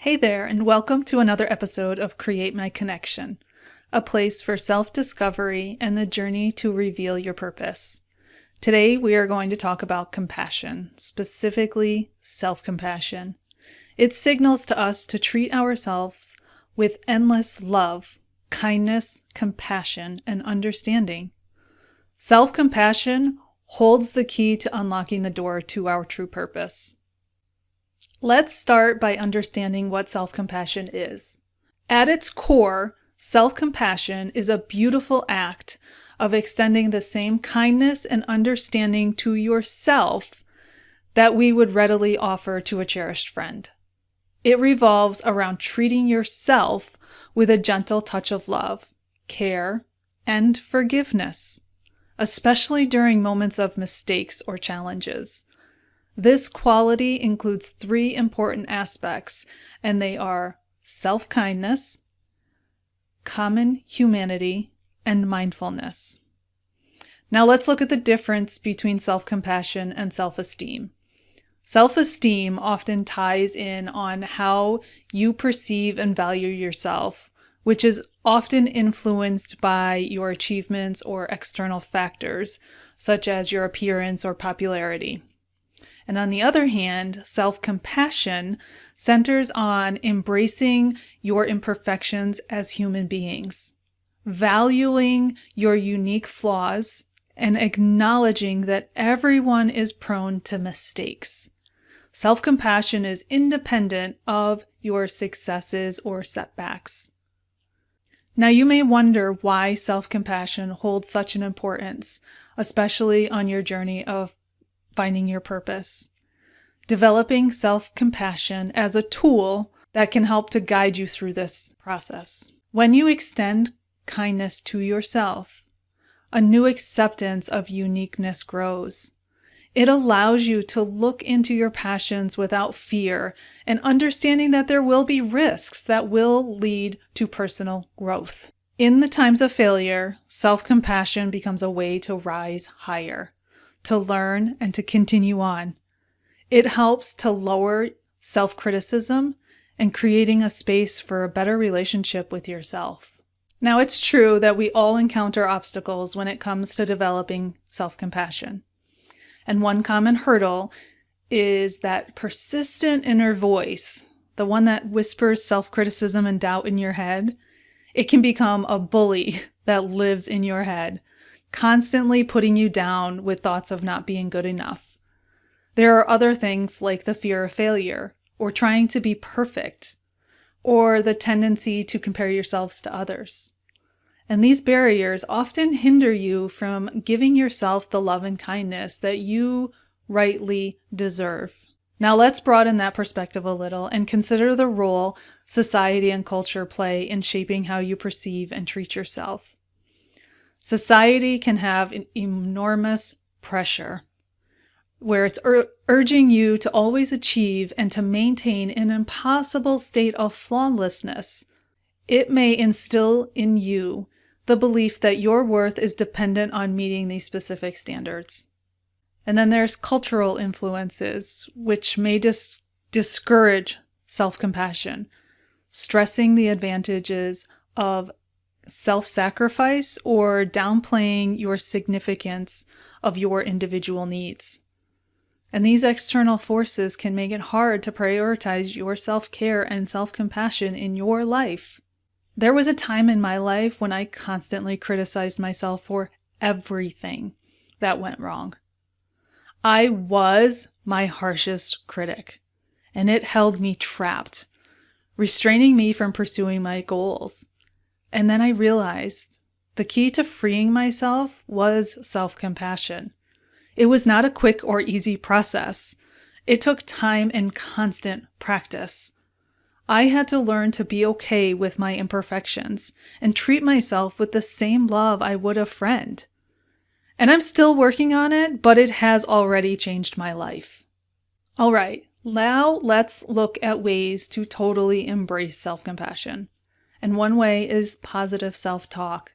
Hey there, and welcome to another episode of Create My Connection, a place for self-discovery and the journey to reveal your purpose. Today, we are going to talk about compassion, specifically self-compassion. It signals to us to treat ourselves with endless love, kindness, compassion, and understanding. Self-compassion holds the key to unlocking the door to our true purpose. Let's start by understanding what self-compassion is. At its core, self-compassion is a beautiful act of extending the same kindness and understanding to yourself that we would readily offer to a cherished friend. It revolves around treating yourself with a gentle touch of love, care, and forgiveness, especially during moments of mistakes or challenges. This quality includes three important aspects, and they are self-kindness, common humanity, and mindfulness. Now let's look at the difference between self-compassion and self-esteem. Self-esteem often ties in on how you perceive and value yourself, which is often influenced by your achievements or external factors, such as your appearance or popularity. And on the other hand, self-compassion centers on embracing your imperfections as human beings, valuing your unique flaws, and acknowledging that everyone is prone to mistakes. Self-compassion is independent of your successes or setbacks. Now, you may wonder why self-compassion holds such an importance, especially on your journey of finding your purpose. Developing self-compassion as a tool that can help to guide you through this process. When you extend kindness to yourself, a new acceptance of uniqueness grows. It allows you to look into your passions without fear and understanding that there will be risks that will lead to personal growth. In the times of failure, self-compassion becomes a way to rise higher, to learn, and to continue on. It helps to lower self-criticism and creating a space for a better relationship with yourself. Now, it's true that we all encounter obstacles when it comes to developing self-compassion. And one common hurdle is that persistent inner voice, the one that whispers self-criticism and doubt in your head. It can become a bully that lives in your head, constantly putting you down with thoughts of not being good enough. There are other things like the fear of failure, or trying to be perfect, or the tendency to compare yourselves to others. And these barriers often hinder you from giving yourself the love and kindness that you rightly deserve. Now let's broaden that perspective a little and consider the role society and culture play in shaping how you perceive and treat yourself. Society can have an enormous pressure where it's urging you to always achieve and to maintain an impossible state of flawlessness. It may instill in you the belief that your worth is dependent on meeting these specific standards. And then there's cultural influences, which may discourage self-compassion, stressing the advantages of self-sacrifice or downplaying your significance of your individual needs. And these external forces can make it hard to prioritize your self-care and self-compassion in your life. There was a time in my life when I constantly criticized myself for everything that went wrong. I was my harshest critic, and it held me trapped, restraining me from pursuing my goals. And then I realized the key to freeing myself was self-compassion. It was not a quick or easy process. It took time and constant practice. I had to learn to be okay with my imperfections and treat myself with the same love I would a friend. And I'm still working on it, but it has already changed my life. All right, now let's look at ways to totally embrace self-compassion. And one way is positive self-talk.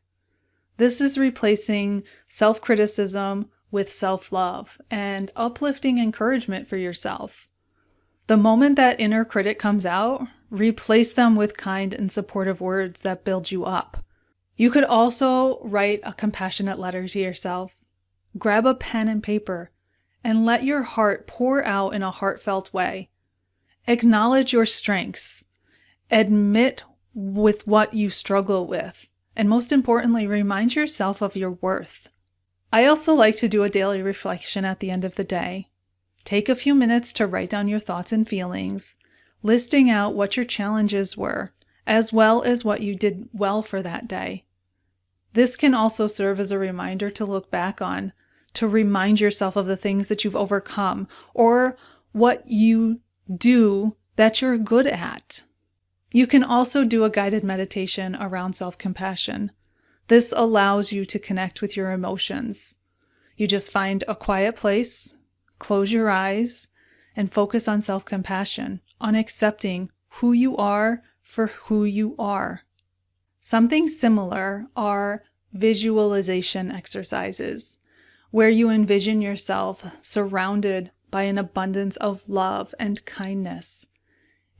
This is replacing self-criticism with self-love and uplifting encouragement for yourself. The moment that inner critic comes out, Replace them with kind and supportive words that build you up. You could also write a compassionate letter to yourself. Grab a pen and paper and let your heart pour out in a heartfelt way. Acknowledge your strengths. Admit with what you struggle with. And most importantly, remind yourself of your worth. I also like to do a daily reflection at the end of the day. Take a few minutes to write down your thoughts and feelings, listing out what your challenges were, as well as what you did well for that day. This can also serve as a reminder to look back on, to remind yourself of the things that you've overcome or what you do that you're good at. You can also do a guided meditation around self-compassion. This allows you to connect with your emotions. You just find a quiet place, close your eyes, and focus on self-compassion, on accepting who you are for who you are. Something similar are visualization exercises, where you envision yourself surrounded by an abundance of love and kindness,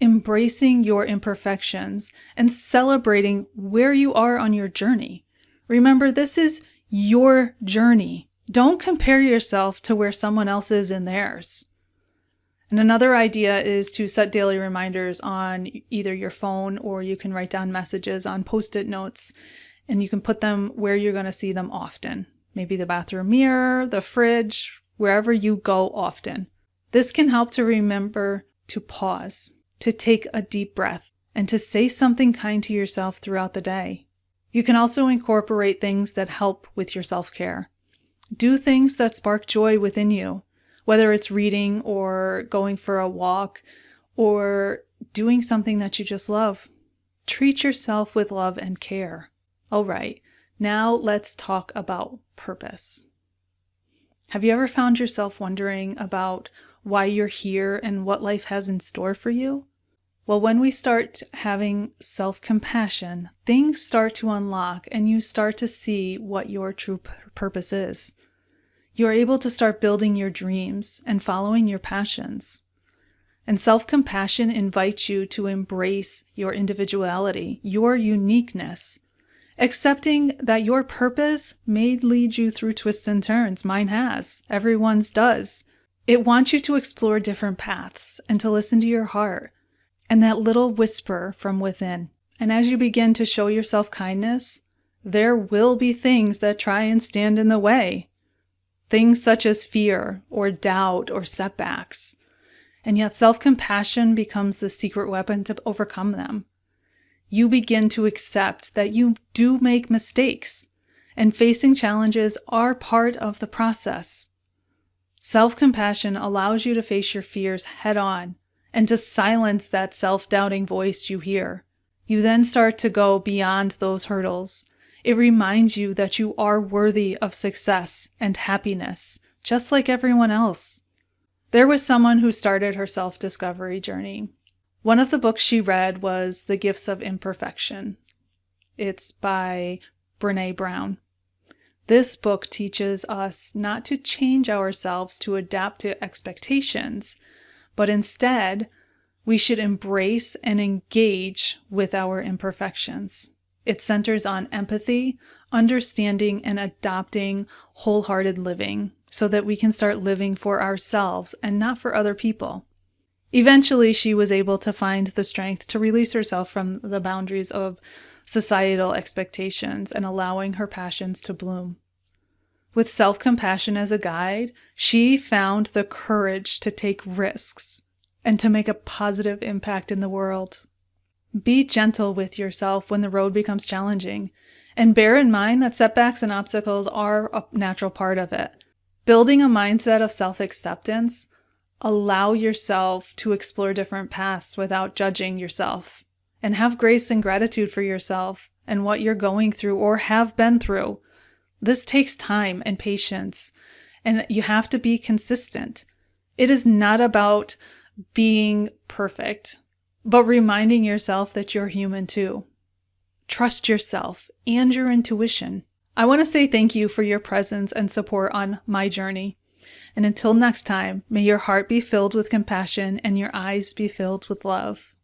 embracing your imperfections and celebrating where you are on your journey. Remember, this is your journey. Don't compare yourself to where someone else is in theirs. And another idea is to set daily reminders on either your phone, or you can write down messages on Post-it notes, and you can put them where you're going to see them often. Maybe the bathroom mirror, the fridge, wherever you go often. This can help to remember to pause, to take a deep breath, and to say something kind to yourself throughout the day. You can also incorporate things that help with your self-care. Do things that spark joy within you, whether it's reading or going for a walk or doing something that you just love. Treat yourself with love and care. All right, now let's talk about purpose. Have you ever found yourself wondering about why you're here and what life has in store for you? Well, when we start having self-compassion, things start to unlock and you start to see what your true purpose is. You're able to start building your dreams and following your passions. And self-compassion invites you to embrace your individuality, your uniqueness, accepting that your purpose may lead you through twists and turns. Mine has. Everyone's does. It wants you to explore different paths and to listen to your heart and that little whisper from within. And as you begin to show yourself kindness, there will be things that try and stand in the way. Things such as fear or doubt or setbacks. And yet self-compassion becomes the secret weapon to overcome them. You begin to accept that you do make mistakes, and facing challenges are part of the process. Self-compassion allows you to face your fears head on and to silence that self-doubting voice you hear. You then start to go beyond those hurdles. It reminds you that you are worthy of success and happiness, just like everyone else. There was someone who started her self-discovery journey. One of the books she read was The Gifts of Imperfection. It's by Brené Brown. This book teaches us not to change ourselves to adapt to expectations, but instead, we should embrace and engage with our imperfections. It centers on empathy, understanding, and adopting wholehearted living so that we can start living for ourselves and not for other people. Eventually, she was able to find the strength to release herself from the boundaries of societal expectations and allowing her passions to bloom. With self-compassion as a guide, she found the courage to take risks and to make a positive impact in the world. Be gentle with yourself when the road becomes challenging, and bear in mind that setbacks and obstacles are a natural part of it. Building a mindset of self-acceptance, allow yourself to explore different paths without judging yourself, and have grace and gratitude for yourself and what you're going through or have been through. This takes time and patience, and you have to be consistent. It is not about being perfect, but reminding yourself that you're human too. Trust yourself and your intuition. I want to say thank you for your presence and support on my journey. And until next time, may your heart be filled with compassion and your eyes be filled with love.